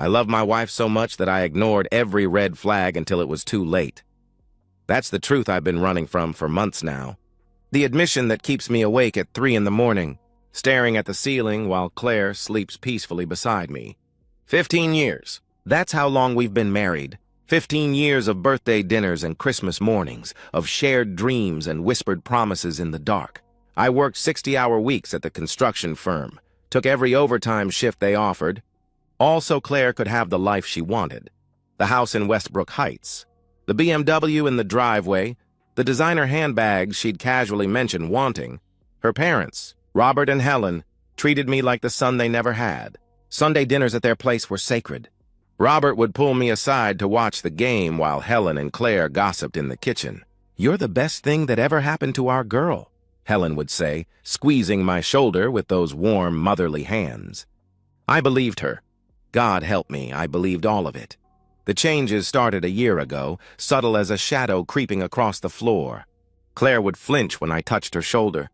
I love my wife so much that I ignored every red flag until it was too late. That's the truth I've been running from for months now. The admission that keeps me awake at 3 in the morning, staring at the ceiling while Claire sleeps peacefully beside me. 15 years. That's how long we've been married. 15 years of birthday dinners and Christmas mornings, of shared dreams and whispered promises in the dark. I worked 60-hour weeks at the construction firm, took every overtime shift they offered, all so Claire could have the life she wanted. The house in Westbrook Heights, the BMW in the driveway, the designer handbags she'd casually mentioned wanting. Her parents, Robert and Helen, treated me like the son they never had. Sunday dinners at their place were sacred. Robert would pull me aside to watch the game while Helen and Claire gossiped in the kitchen. "You're the best thing that ever happened to our girl," Helen would say, squeezing my shoulder with those warm, motherly hands. I believed her. God help me, I believed all of it. The changes started a year ago, subtle as a shadow creeping across the floor. Claire would flinch when I touched her shoulder.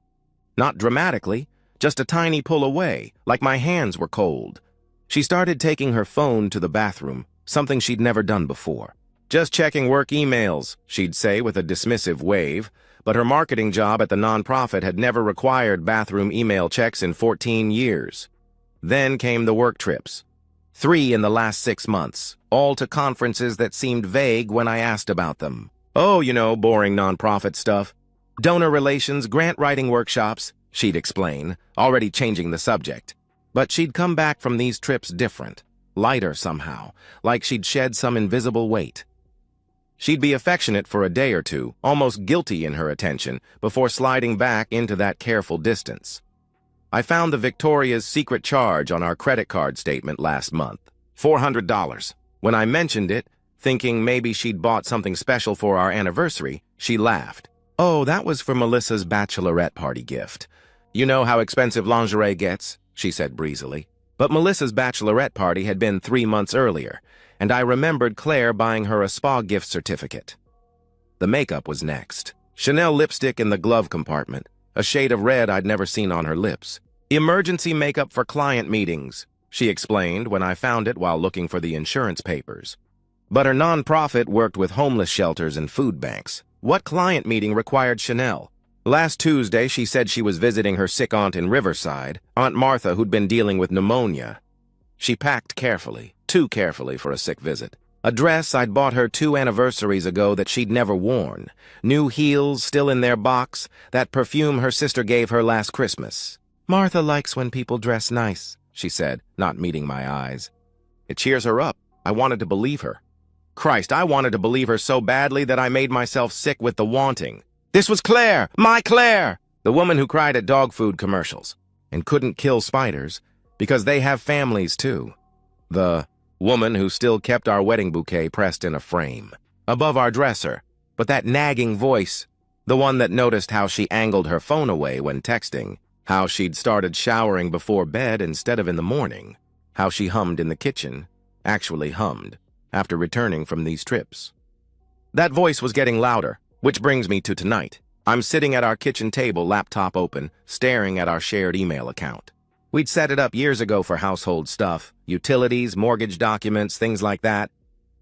Not dramatically, just a tiny pull away, like my hands were cold. She started taking her phone to the bathroom, something she'd never done before. "Just checking work emails," she'd say with a dismissive wave, but her marketing job at the nonprofit had never required bathroom email checks in 14 years. Then came the work trips. 3 in the last 6 months, all to conferences that seemed vague when I asked about them. "Oh, boring nonprofit stuff. Donor relations, grant writing workshops," she'd explain, already changing the subject. But she'd come back from these trips different, lighter somehow, like she'd shed some invisible weight. She'd be affectionate for a day or two, almost guilty in her attention, before sliding back into that careful distance. I found the Victoria's Secret charge on our credit card statement last month, $400. When I mentioned it, thinking maybe she'd bought something special for our anniversary, she laughed. "Oh, that was for Melissa's bachelorette party gift. You know how expensive lingerie gets," she said breezily. But Melissa's bachelorette party had been 3 months earlier, and I remembered Claire buying her a spa gift certificate. The makeup was next. Chanel lipstick in the glove compartment, a shade of red I'd never seen on her lips. "Emergency makeup for client meetings," she explained when I found it while looking for the insurance papers. But her nonprofit worked with homeless shelters and food banks. What client meeting required Chanel? Last Tuesday, she said she was visiting her sick aunt in Riverside, Aunt Martha, who'd been dealing with pneumonia. She packed carefully, too carefully for a sick visit. A dress I'd bought her 2 anniversaries ago that she'd never worn. New heels still in their box, that perfume her sister gave her last Christmas. "Martha likes when people dress nice," she said, not meeting my eyes. It cheers her up. I wanted to believe her. Christ, I wanted to believe her so badly that I made myself sick with the wanting. This was Claire, my Claire, the woman who cried at dog food commercials and couldn't kill spiders because they have families too. The woman who still kept our wedding bouquet pressed in a frame above our dresser, but that nagging voice, the one that noticed how she angled her phone away when texting, how she'd started showering before bed instead of in the morning, how she hummed in the kitchen, actually hummed, after returning from these trips. That voice was getting louder. Which brings me to tonight. I'm sitting at our kitchen table, laptop open, staring at our shared email account. We'd set it up years ago for household stuff, utilities, mortgage documents, things like that.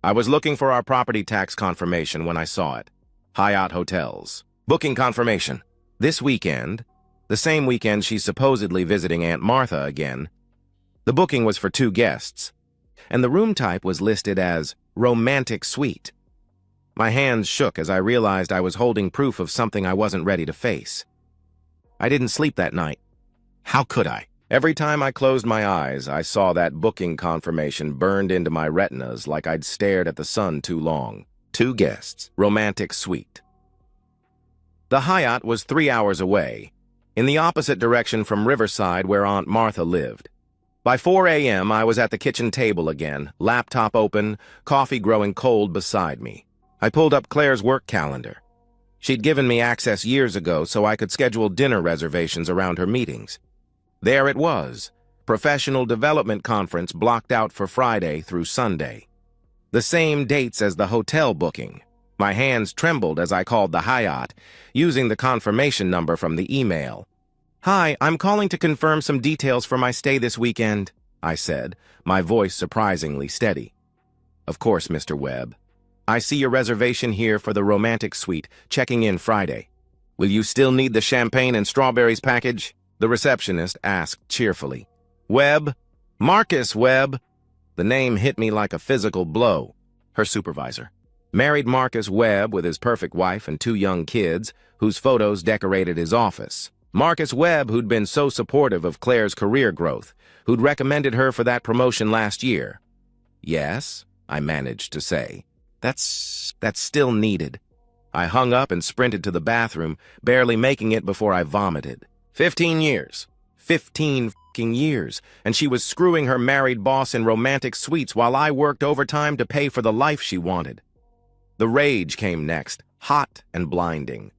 I was looking for our property tax confirmation when I saw it. Hyatt Hotels. Booking confirmation. This weekend, the same weekend she's supposedly visiting Aunt Martha again. The booking was for 2 guests, and the room type was listed as romantic suite. My hands shook as I realized I was holding proof of something I wasn't ready to face. I didn't sleep that night. How could I? Every time I closed my eyes, I saw that booking confirmation burned into my retinas like I'd stared at the sun too long. 2 guests, romantic suite. The Hyatt was 3 hours away, in the opposite direction from Riverside where Aunt Martha lived. By 4 a.m., I was at the kitchen table again, laptop open, coffee growing cold beside me. I pulled up Claire's work calendar. She'd given me access years ago so I could schedule dinner reservations around her meetings. There it was, Professional Development Conference blocked out for Friday through Sunday. The same dates as the hotel booking. My hands trembled as I called the Hyatt, using the confirmation number from the email. "Hi, I'm calling to confirm some details for my stay this weekend." I said, my voice surprisingly steady. Of course, Mr. Webb. I see your reservation here for the romantic suite, checking in Friday. Will you still need the champagne and strawberries package? The receptionist asked cheerfully. Webb? Marcus Webb! The name hit me like a physical blow. Her supervisor. Married Marcus Webb with his perfect wife and 2 young kids, whose photos decorated his office. Marcus Webb, who'd been so supportive of Claire's career growth, who'd recommended her for that promotion last year. Yes, I managed to say. That's still needed. I hung up and sprinted to the bathroom, barely making it before I vomited. 15 years. 15 fucking years. And she was screwing her married boss in romantic suites while I worked overtime to pay for the life she wanted. The rage came next, hot and blinding.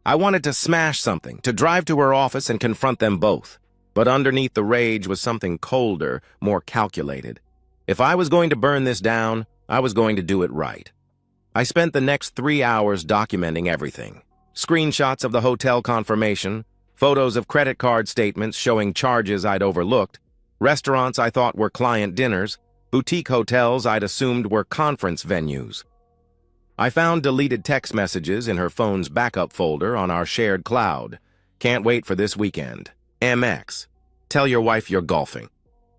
I wanted to smash something, to drive to her office and confront them both. But underneath the rage was something colder, more calculated. If I was going to burn this down, I was going to do it right. I spent the next 3 hours documenting everything. Screenshots of the hotel confirmation, photos of credit card statements showing charges I'd overlooked, restaurants I thought were client dinners, boutique hotels I'd assumed were conference venues. I found deleted text messages in her phone's backup folder on our shared cloud. Can't wait for this weekend. MX. Tell your wife you're golfing.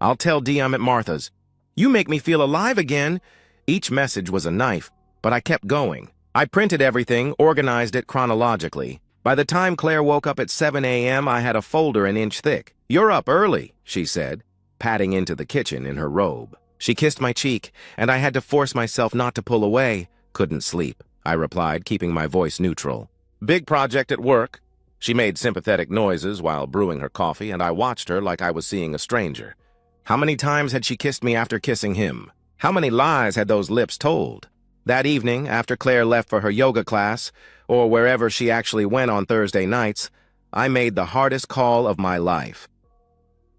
I'll tell Dee I'm at Martha's. You make me feel alive again. Each message was a knife, but I kept going. I printed everything, organized it chronologically. By the time Claire woke up at 7 a.m., I had a folder an inch thick. You're up early, she said, padding into the kitchen in her robe. She kissed my cheek, and I had to force myself not to pull away. Couldn't sleep, I replied, keeping my voice neutral. Big project at work. She made sympathetic noises while brewing her coffee, and I watched her like I was seeing a stranger. How many times had she kissed me after kissing him? How many lies had those lips told? That evening, after Claire left for her yoga class, or wherever she actually went on Thursday nights, I made the hardest call of my life.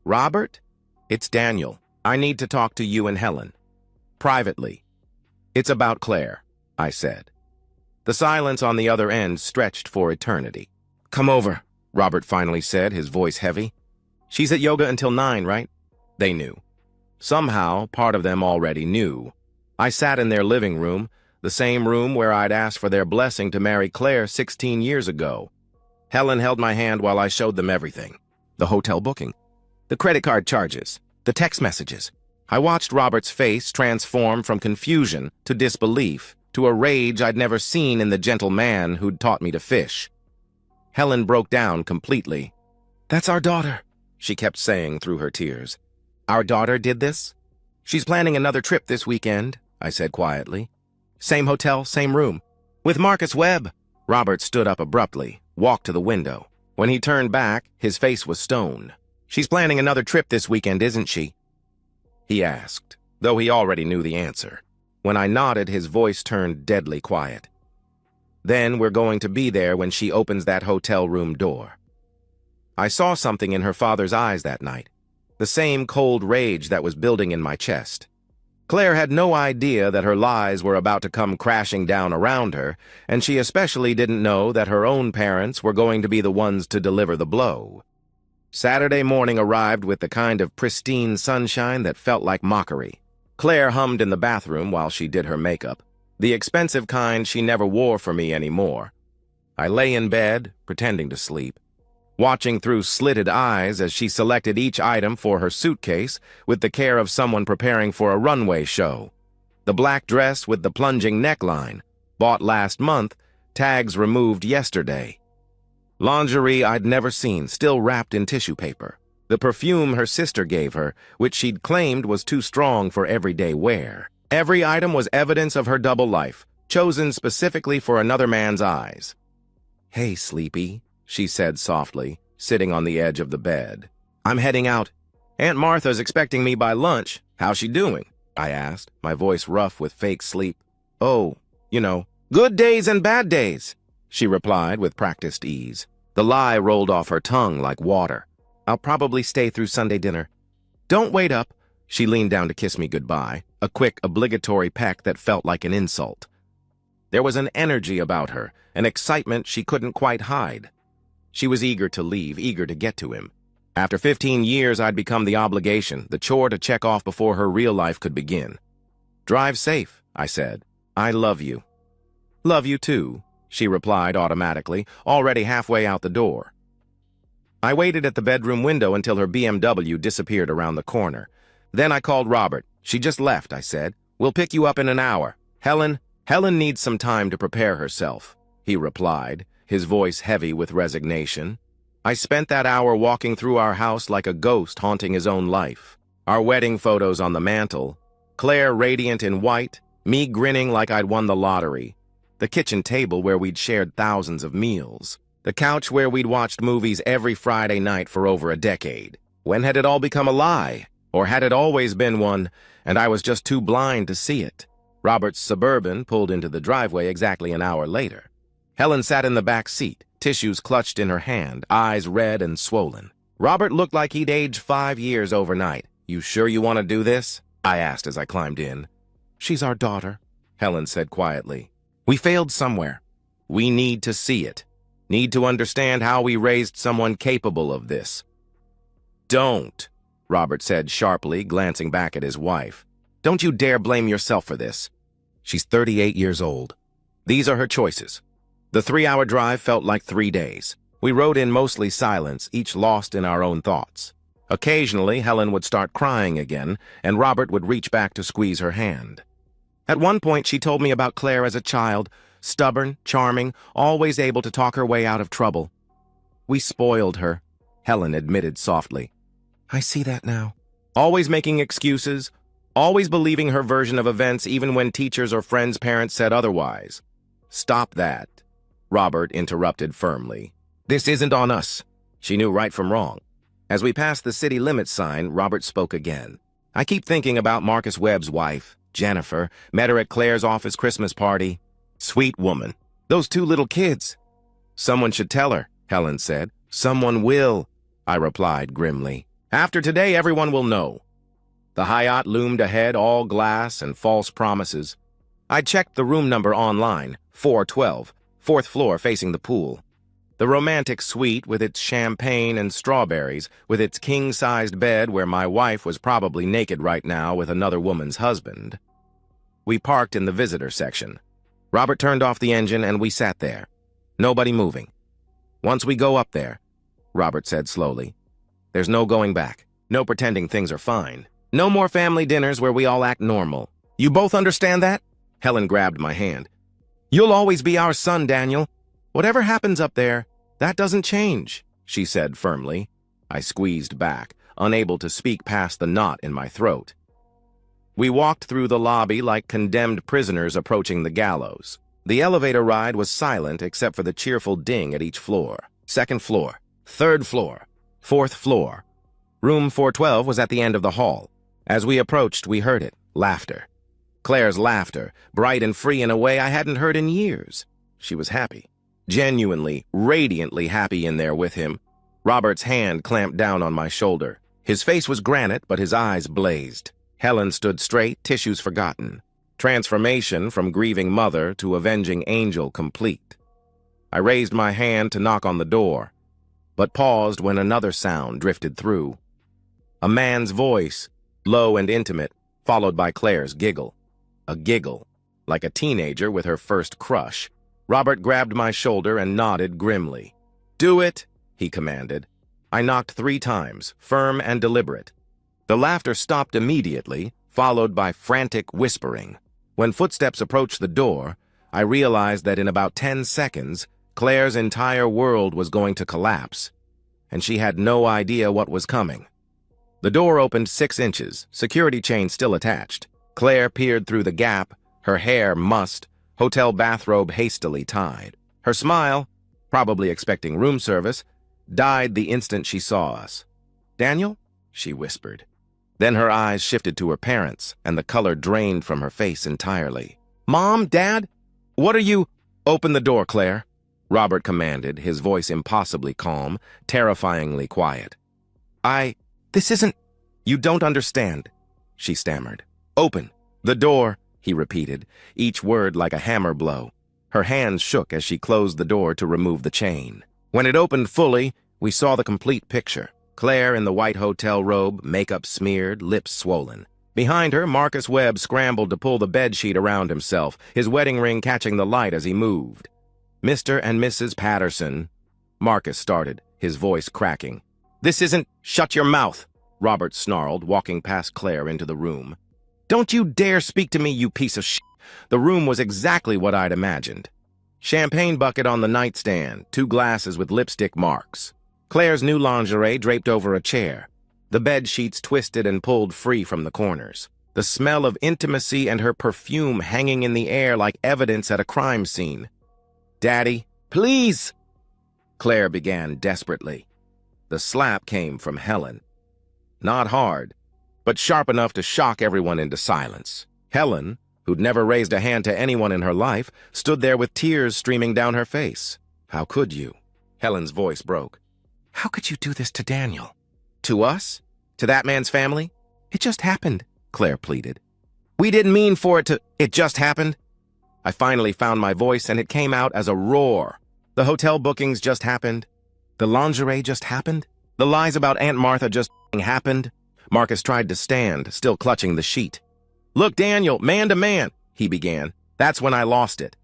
Robert? It's Daniel. I need to talk to you and Helen. Privately. It's about Claire, I said. The silence on the other end stretched for eternity. Come over, Robert finally said, his voice heavy. She's at yoga until 9, right? They knew. Somehow, part of them already knew. I sat in their living room, the same room where I'd asked for their blessing to marry Claire 16 years ago. Helen held my hand while I showed them everything. The hotel booking, the credit card charges, the text messages. I watched Robert's face transform from confusion to disbelief, to a rage I'd never seen in the gentle man who'd taught me to fish. Helen broke down completely. That's our daughter, she kept saying through her tears. Our daughter did this? She's planning another trip this weekend, I said quietly. Same hotel, same room. With Marcus Webb. Robert stood up abruptly, walked to the window. When he turned back, his face was stone. She's planning another trip this weekend, isn't she? He asked, though he already knew the answer. When I nodded, his voice turned deadly quiet. Then we're going to be there when she opens that hotel room door. I saw something in her father's eyes that night. The same cold rage that was building in my chest. Claire had no idea that her lies were about to come crashing down around her, and she especially didn't know that her own parents were going to be the ones to deliver the blow. Saturday morning arrived with the kind of pristine sunshine that felt like mockery. Claire hummed in the bathroom while she did her makeup, the expensive kind she never wore for me anymore. I lay in bed, pretending to sleep, watching through slitted eyes as she selected each item for her suitcase with the care of someone preparing for a runway show. The black dress with the plunging neckline, bought last month, tags removed yesterday. Lingerie I'd never seen, still wrapped in tissue paper. The perfume her sister gave her, which she'd claimed was too strong for everyday wear. Every item was evidence of her double life, chosen specifically for another man's eyes. Hey, Sleepy, she said softly, sitting on the edge of the bed. I'm heading out. Aunt Martha's expecting me by lunch. How's she doing? I asked, my voice rough with fake sleep. Oh, good days and bad days, she replied with practiced ease. The lie rolled off her tongue like water. I'll probably stay through Sunday dinner. Don't wait up. She leaned down to kiss me goodbye, a quick, obligatory peck that felt like an insult. There was an energy about her, an excitement she couldn't quite hide. She was eager to leave, eager to get to him. After 15 years, I'd become the obligation, the chore to check off before her real life could begin. "Drive safe," I said. "I love you." "Love you too," she replied automatically, already halfway out the door. I waited at the bedroom window until her BMW disappeared around the corner. Then I called Robert. "She just left," I said. "We'll pick you up in an hour." Helen needs some time to prepare herself," he replied, his voice heavy with resignation. I spent that hour walking through our house like a ghost haunting his own life. Our wedding photos on the mantel, Claire radiant in white, me grinning like I'd won the lottery, the kitchen table where we'd shared thousands of meals, the couch where we'd watched movies every Friday night for over a decade. When had it all become a lie? Or had it always been one, and I was just too blind to see it? Robert's Suburban pulled into the driveway exactly an hour later. Helen sat in the back seat, tissues clutched in her hand, eyes red and swollen. Robert looked like he'd aged 5 years overnight. "You sure you want to do this?" I asked as I climbed in. "She's our daughter," Helen said quietly. "We failed somewhere. We need to see it. Need to understand how we raised someone capable of this." "Don't," Robert said sharply, glancing back at his wife. "Don't you dare blame yourself for this. She's 38 years old. These are her choices." The 3-hour drive felt like 3 days. We rode in mostly silence, each lost in our own thoughts. Occasionally, Helen would start crying again, and Robert would reach back to squeeze her hand. At one point, she told me about Claire as a child, stubborn, charming, always able to talk her way out of trouble. "We spoiled her," Helen admitted softly. "I see that now. Always making excuses, always believing her version of events even when teachers or friends' parents said otherwise." "Stop that," Robert interrupted firmly. "This isn't on us." She knew right from wrong. As we passed the city limits sign, Robert spoke again. "I keep thinking about Marcus Webb's wife, Jennifer. Met her at Claire's office Christmas party. Sweet woman. Those 2 little kids." "Someone should tell her," Helen said. "Someone will," I replied grimly. "After today, everyone will know." The Hyatt loomed ahead, all glass and false promises. I checked the room number online, 412, 4th floor facing the pool. The romantic suite with its champagne and strawberries, with its king-sized bed where my wife was probably naked right now with another woman's husband. We parked in the visitor section. Robert turned off the engine and we sat there. Nobody moving. "Once we go up there," Robert said slowly, "there's no going back. No pretending things are fine. No more family dinners where we all act normal. You both understand that?" Helen grabbed my hand. "You'll always be our son, Daniel. Whatever happens up there, that doesn't change," she said firmly. I squeezed back, unable to speak past the knot in my throat. We walked through the lobby like condemned prisoners approaching the gallows. The elevator ride was silent except for the cheerful ding at each floor. 2nd floor, 3rd floor, 4th floor. Room 412 was at the end of the hall. As we approached, we heard it, laughter. Claire's laughter, bright and free in a way I hadn't heard in years. She was happy. Genuinely, radiantly happy in there with him. Robert's hand clamped down on my shoulder. His face was granite, but his eyes blazed. Helen stood straight, tissues forgotten. Transformation from grieving mother to avenging angel complete. I raised my hand to knock on the door, but paused when another sound drifted through. A man's voice, low and intimate, followed by Claire's giggle. A giggle, like a teenager with her first crush. Robert grabbed my shoulder and nodded grimly. "Do it," he commanded. I knocked 3 times, firm and deliberate. The laughter stopped immediately, followed by frantic whispering. When footsteps approached the door, I realized that in about 10 seconds, Claire's entire world was going to collapse, and she had no idea what was coming. The door opened 6 inches, security chain still attached. Claire peered through the gap, her hair mussed, hotel bathrobe hastily tied. Her smile, probably expecting room service, died the instant she saw us. "Daniel?" she whispered. Then her eyes shifted to her parents, and the color drained from her face entirely. "Mom? Dad? What are you—" "Open the door, Claire," Robert commanded, his voice impossibly calm, terrifyingly quiet. This isn't—" "You don't understand," she stammered. "Open the door," he repeated, each word like a hammer blow. Her hands shook as she closed the door to remove the chain. When it opened fully, we saw the complete picture. Claire in the white hotel robe, makeup smeared, lips swollen. Behind her, Marcus Webb scrambled to pull the bedsheet around himself, his wedding ring catching the light as he moved. Mr. and Mrs. Patterson, Marcus started, his voice cracking. This isn't— Shut your mouth, Robert snarled, walking past Claire into the room. Don't you dare speak to me, you piece of shit. The room was exactly what I'd imagined. Champagne bucket on the nightstand, 2 glasses with lipstick marks. Claire's new lingerie draped over a chair. The bed sheets twisted and pulled free from the corners. The smell of intimacy and her perfume hanging in the air like evidence at a crime scene. Daddy, please! Claire began desperately. The slap came from Helen. Not hard, but sharp enough to shock everyone into silence. Helen, who'd never raised a hand to anyone in her life, stood there with tears streaming down her face. How could you? Helen's voice broke. How could you do this to Daniel? To us? To that man's family? It just happened, Claire pleaded. We didn't mean for it to— It just happened. I finally found my voice, and it came out as a roar. The hotel bookings just happened. The lingerie just happened. The lies about Aunt Martha just happened. Marcus tried to stand, still clutching the sheet. Look, Daniel, man to man, he began. That's when I lost it.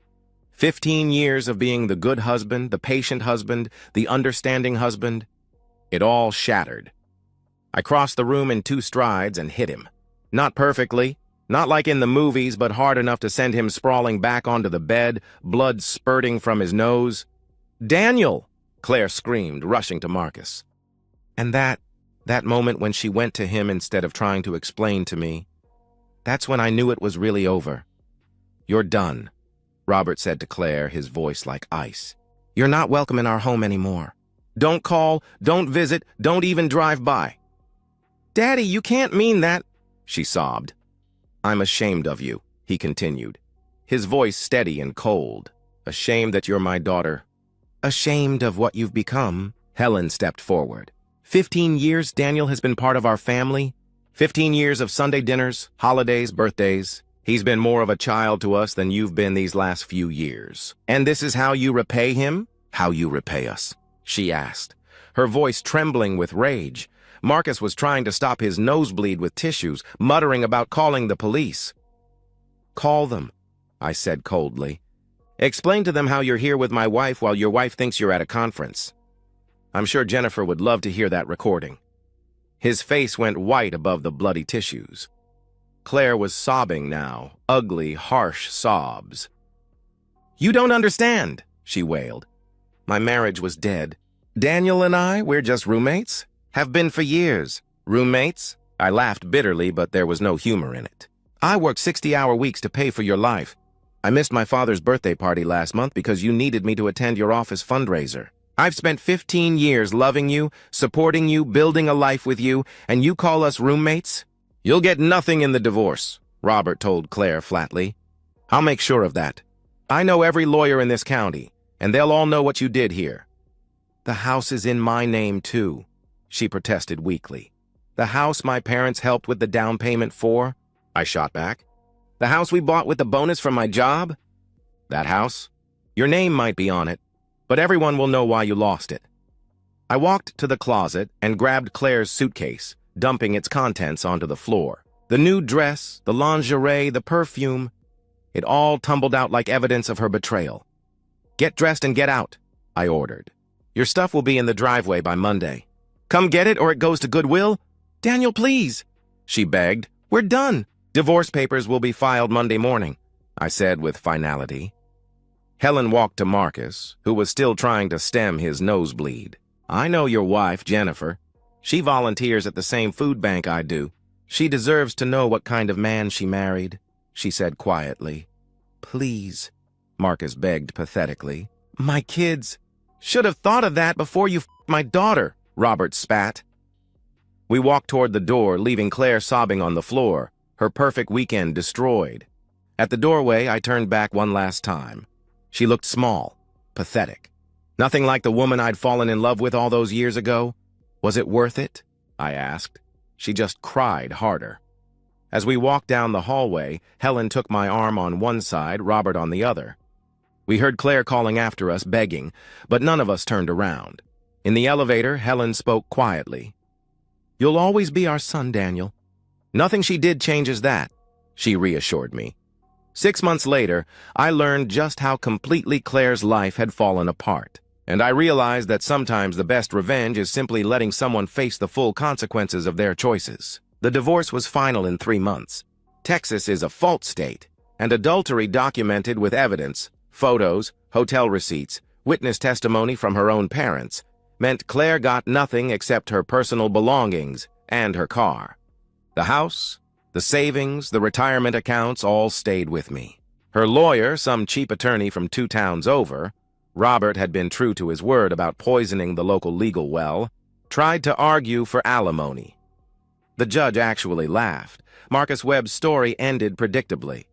15 years of being the good husband, the patient husband, the understanding husband. It all shattered. I crossed the room in 2 strides and hit him. Not perfectly, not like in the movies, but hard enough to send him sprawling back onto the bed, blood spurting from his nose. Daniel! Claire screamed, rushing to Marcus. And that moment when she went to him instead of trying to explain to me, that's when I knew it was really over. You're done, Robert said to Claire, his voice like ice. You're not welcome in our home anymore. Don't call, don't visit, don't even drive by. Daddy, you can't mean that, she sobbed. I'm ashamed of you, he continued, his voice steady and cold. Ashamed that you're my daughter. Ashamed of what you've become. Helen stepped forward. 15 years Daniel has been part of our family. 15 years of Sunday dinners, holidays, birthdays. He's been more of a child to us than you've been these last few years. And this is how you repay him? How you repay us? She asked, her voice trembling with rage. Marcus was trying to stop his nosebleed with tissues, muttering about calling the police. Call them, I said coldly. Explain to them how you're here with my wife while your wife thinks you're at a conference. I'm sure Jennifer would love to hear that recording. His face went white above the bloody tissues. Claire was sobbing now, ugly, harsh sobs. You don't understand, she wailed. My marriage was dead. Daniel and I, we're just roommates. Have been for years. Roommates? I laughed bitterly, but there was no humor in it. I worked 60-hour weeks to pay for your life. I missed my father's birthday party last month because you needed me to attend your office fundraiser. I've spent 15 years loving you, supporting you, building a life with you, and you call us roommates? You'll get nothing in the divorce, Robert told Claire flatly. I'll make sure of that. I know every lawyer in this county, and they'll all know what you did here. The house is in my name, too, she protested weakly. The house my parents helped with the down payment for? I shot back. The house we bought with the bonus from my job? That house? Your name might be on it, but everyone will know why you lost it. I walked to the closet and grabbed Claire's suitcase, dumping its contents onto the floor. The new dress, the lingerie, the perfume, it all tumbled out like evidence of her betrayal. Get dressed and get out, I ordered. Your stuff will be in the driveway by Monday. Come get it or it goes to Goodwill? Daniel, please, she begged. We're done. Divorce papers will be filed Monday morning, I said with finality. Helen walked to Marcus, who was still trying to stem his nosebleed. I know your wife, Jennifer. She volunteers at the same food bank I do. She deserves to know what kind of man she married, she said quietly. Please, Marcus begged pathetically. My kids. Should have thought of that before you f***ed my daughter, Robert spat. We walked toward the door, leaving Claire sobbing on the floor, her perfect weekend destroyed. At the doorway, I turned back one last time. She looked small, pathetic. Nothing like the woman I'd fallen in love with all those years ago. Was it worth it? I asked. She just cried harder. As we walked down the hallway, Helen took my arm on one side, Robert on the other. We heard Claire calling after us, begging, but none of us turned around. In the elevator, Helen spoke quietly. "You'll always be our son, Daniel. Nothing she did changes that," she reassured me. 6 months later, I learned just how completely Claire's life had fallen apart, and I realized that sometimes the best revenge is simply letting someone face the full consequences of their choices. The divorce was final in 3 months. Texas is a fault state, and adultery documented with evidence, photos, hotel receipts, witness testimony from her own parents, meant Claire got nothing except her personal belongings and her car. The house, the savings, the retirement accounts all stayed with me. Her lawyer, some cheap attorney from 2 towns over, Robert had been true to his word about poisoning the local legal well, tried to argue for alimony. The judge actually laughed. Marcus Webb's story ended predictably.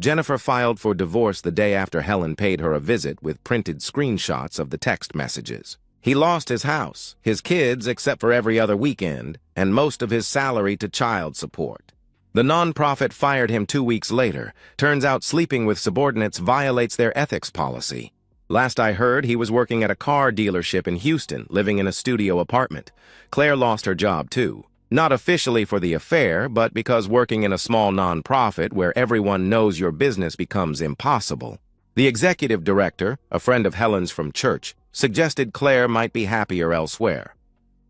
Jennifer filed for divorce the day after Helen paid her a visit with printed screenshots of the text messages. He lost his house, his kids except for every other weekend, and most of his salary to child support. The nonprofit fired him 2 weeks later. Turns out sleeping with subordinates violates their ethics policy. Last I heard, he was working at a car dealership in Houston, living in a studio apartment. Claire lost her job too. Not officially for the affair, but because working in a small nonprofit where everyone knows your business becomes impossible. The executive director, a friend of Helen's from church, suggested Claire might be happier elsewhere.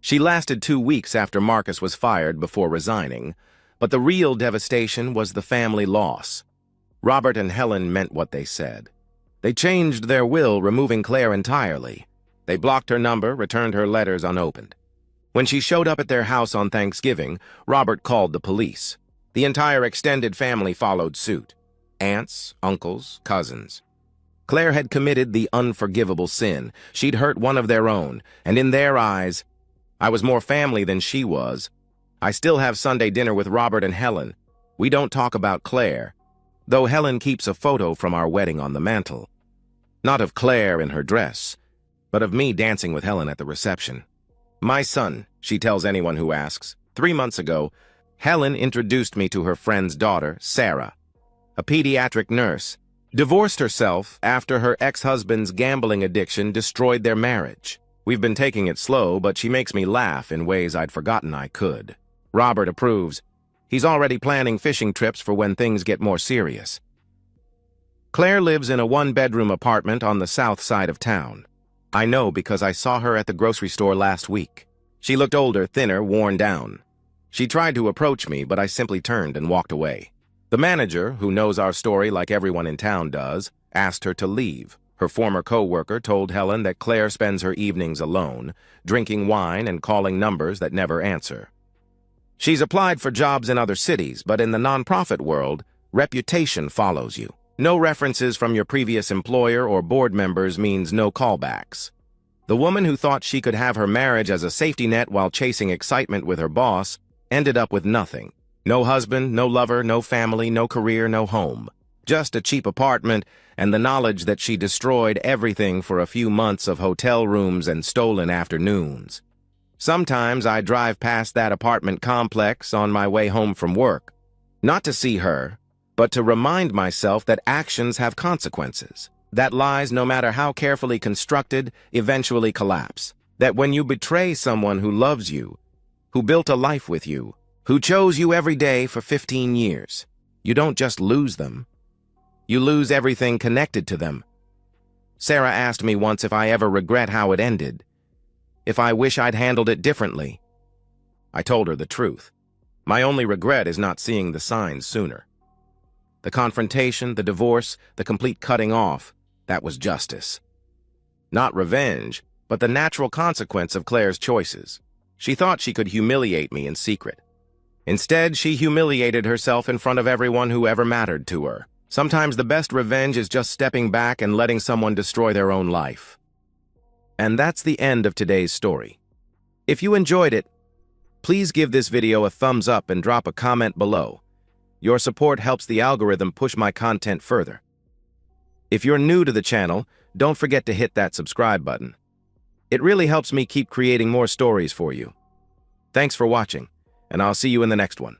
She lasted 2 weeks after Marcus was fired before resigning, but the real devastation was the family loss. Robert and Helen meant what they said. They changed their will, removing Claire entirely. They blocked her number, returned her letters unopened. When she showed up at their house on Thanksgiving, Robert called the police. The entire extended family followed suit. Aunts, uncles, cousins. Claire had committed the unforgivable sin. She'd hurt one of their own, and in their eyes, I was more family than she was. I still have Sunday dinner with Robert and Helen. We don't talk about Claire, though Helen keeps a photo from our wedding on the mantel. Not of Claire in her dress, but of me dancing with Helen at the reception. "My son," she tells anyone who asks. 3 months ago, Helen introduced me to her friend's daughter, Sarah, a pediatric nurse, divorced herself after her ex-husband's gambling addiction destroyed their marriage. We've been taking it slow, but she makes me laugh in ways I'd forgotten I could. Robert approves. He's already planning fishing trips for when things get more serious. Claire lives in a 1-bedroom apartment on the south side of town. I know because I saw her at the grocery store last week. She looked older, thinner, worn down. She tried to approach me, but I simply turned and walked away. The manager, who knows our story like everyone in town does, asked her to leave. Her former co-worker told Helen that Claire spends her evenings alone, drinking wine and calling numbers that never answer. She's applied for jobs in other cities, but in the nonprofit world, reputation follows you. No references from your previous employer or board members means no callbacks. The woman who thought she could have her marriage as a safety net while chasing excitement with her boss ended up with nothing. No husband, no lover, no family, no career, no home. Just a cheap apartment and the knowledge that she destroyed everything for a few months of hotel rooms and stolen afternoons. Sometimes I drive past that apartment complex on my way home from work, not to see her, but to remind myself that actions have consequences, that lies, no matter how carefully constructed, eventually collapse, that when you betray someone who loves you, who built a life with you, who chose you every day for 15 years, you don't just lose them. You lose everything connected to them. Sarah asked me once if I ever regret how it ended, if I wish I'd handled it differently. I told her the truth. My only regret is not seeing the signs sooner. The confrontation, the divorce, the complete cutting off, that was justice. Not revenge, but the natural consequence of Claire's choices. She thought she could humiliate me in secret. Instead, she humiliated herself in front of everyone who ever mattered to her. Sometimes the best revenge is just stepping back and letting someone destroy their own life. And that's the end of today's story. If you enjoyed it, please give this video a thumbs up and drop a comment below. Your support helps the algorithm push my content further. If you're new to the channel, don't forget to hit that subscribe button. It really helps me keep creating more stories for you. Thanks for watching, and I'll see you in the next one.